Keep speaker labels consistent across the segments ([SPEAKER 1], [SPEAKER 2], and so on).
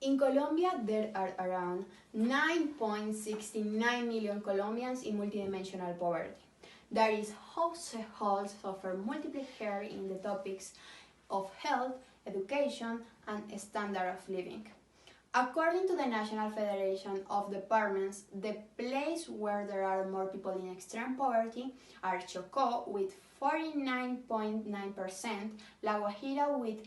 [SPEAKER 1] In Colombia, there are around 9.69 million Colombians in multidimensional poverty. That is, households suffer multiple care in the topics of health, education, and standard of living. According to the National Federation of Departments, the place where there are more people in extreme poverty are Chocó with 49.9%, La Guajira with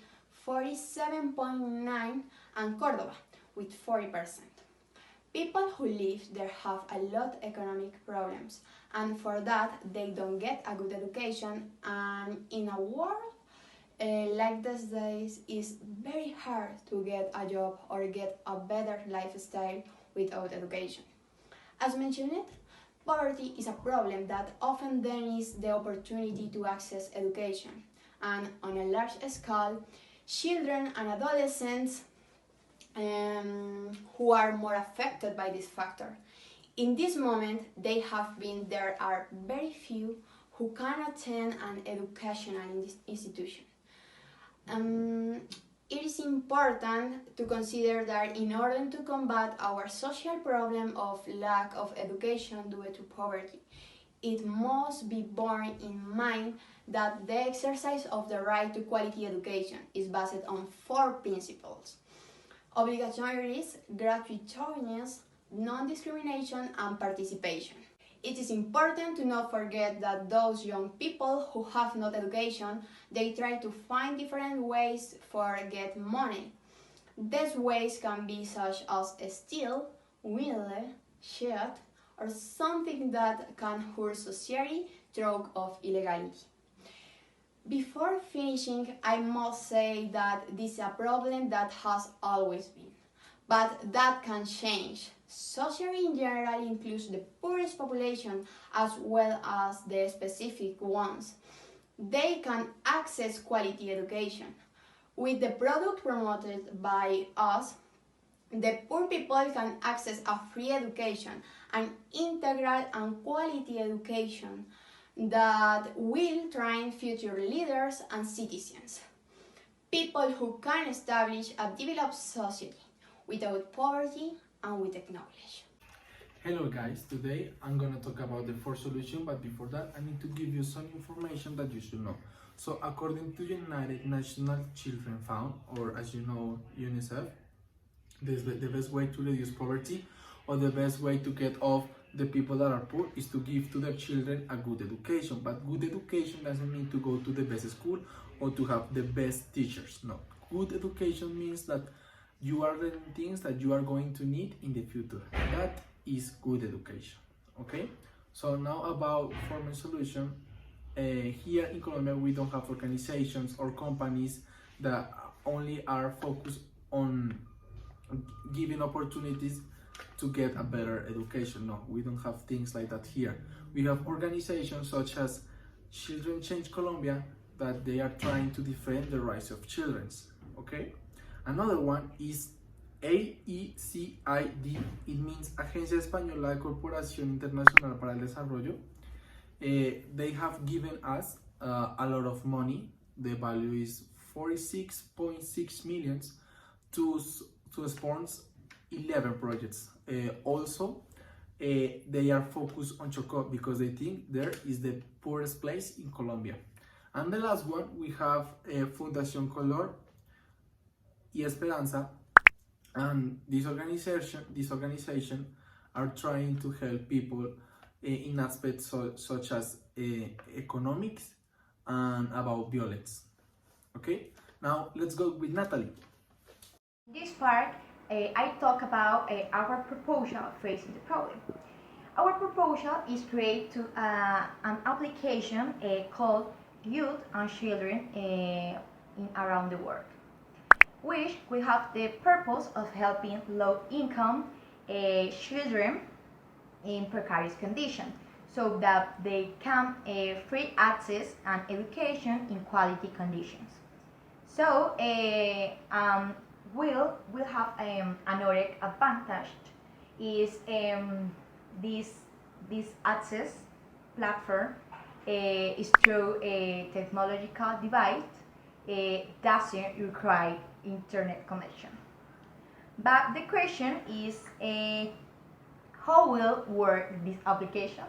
[SPEAKER 1] 47.9%, and Córdoba with 40%. People who live there have a lot of economic problems, and for that they don't get a good education, and in a world like these days, it's very hard to get a job or get a better lifestyle without education. As mentioned, poverty is a problem that often denies the opportunity to access education, and on a large scale, children and adolescents who are more affected by this factor. In this moment, there are very few who can attend an educational institution. It is important to consider that in order to combat our social problem of lack of education due to poverty, it must be borne in mind that the exercise of the right to quality education is based on 4 principles: obligatoriness, gratuitousness, non-discrimination, and participation. It is important to not forget that those young people who have no education, they try to find different ways for get money. These ways can be such as steal, wheeler, cheat, or something that can hurt society through of illegality. Before finishing, I must say that this is a problem that has always been, but that can change. Society in general includes the poorest population as well as the specific ones. They can access quality education. With the product promoted by us, the poor people can access a free education, an integral and quality education that will train future leaders and citizens. People who can establish a developed society without poverty and with technology.
[SPEAKER 2] Hello guys, today I'm gonna talk about the 4 solutions, but before that I need to give you some information that you should know. So according to United National Children Fund, or as you know, UNICEF, the best way to reduce poverty or the best way to get off the people that are poor is to give to their children a good education. But good education doesn't mean to go to the best school or to have the best teachers. No, good education means that you are learning things that you are going to need in the future. That is good education. Okay, so now about forming solution. Here in Colombia we don't have organizations or companies that only are focused on giving opportunities to get a better education. No, we don't have things like that here. We have organizations such as Children Change Colombia that they are trying to defend the rights of children. Okay, another one is AECID. It means Agencia Española de Cooperación Internacional para el Desarrollo. They have given us a lot of money. The value is 46.6 million to sponsor 11 projects. Also, they are focused on Chocó because they think there is the poorest place in Colombia. And the last one, we have Fundación Color y Esperanza, and this organization are trying to help people in aspects such as economics and about violence. Okay, now let's go with Natalie.
[SPEAKER 3] This part, I talk about our proposal facing the problem. Our proposal is create an application called Youth and Children around the world, which will have the purpose of helping low-income children in precarious conditions so that they can free access and education in quality conditions. So we'll have another advantage is this access platform is through a technological device, doesn't require internet connection. But the question is, how will work this application?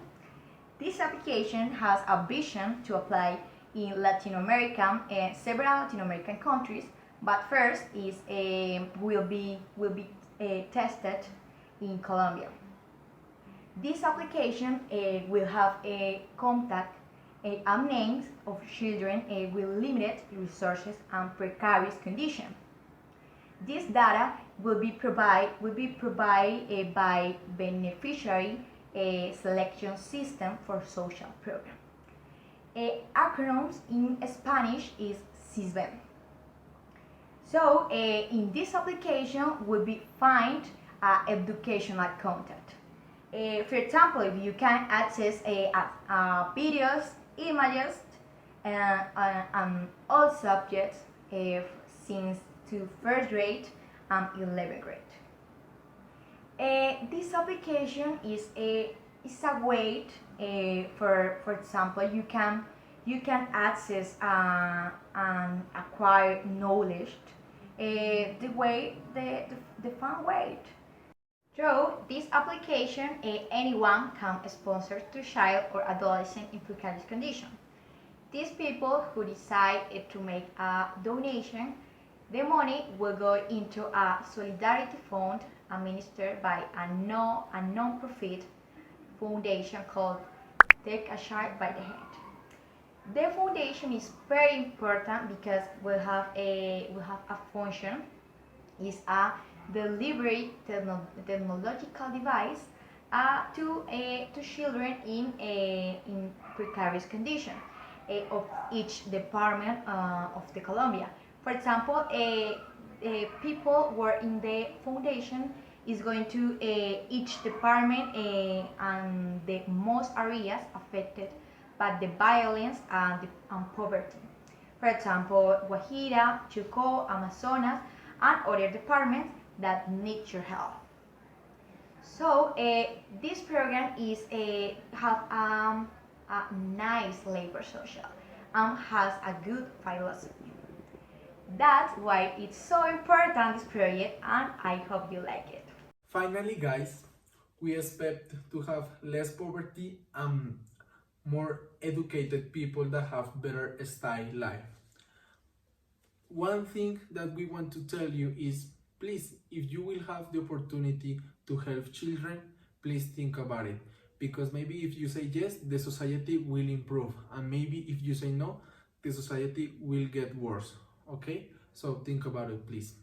[SPEAKER 3] This application has a vision to apply in Latin America and several Latin American countries, but first is will be tested in Colombia. This application will have a contact and names of children with limited resources and precarious conditions. This data will be provided by beneficiary selection system for social program. Acronyms in Spanish is SISBEN. So in this application will be find educational content. For example, if you can access videos, images, and all subjects since to first grade and 11th grade. This application is a way for example you can access and acquire knowledge the fun way. Through this application, anyone can sponsor to child or adolescent in precarious condition. These people who decide to make a donation, the money will go into a solidarity fund administered by a non-profit foundation called Take a Child by the Hand. The foundation is very important because we have a function is a delivery technological device to children in precarious condition of each department of the Colombia. For example, people were in the foundation is going to each department and the most areas affected by the violence and poverty. For example, Guajira, Chocó, Amazonas, and other departments that need your help. So this program is have a nice labor social and has a good philosophy. That's why it's so important this project, and I hope you like it.
[SPEAKER 2] Finally, guys, we expect to have less poverty and more educated people that have better style life. One thing that we want to tell you is, please, if you will have the opportunity to help children, please think about it, because maybe if you say yes, the society will improve, and maybe if you say no, the society will get worse. Okay, so think about it, please.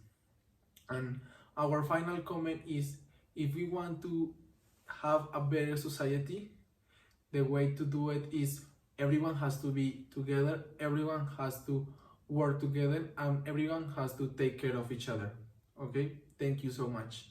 [SPEAKER 2] And our final comment is, if we want to have a better society, the way to do it is everyone has to be together, everyone has to work together, and everyone has to take care of each other. Okay, thank you so much.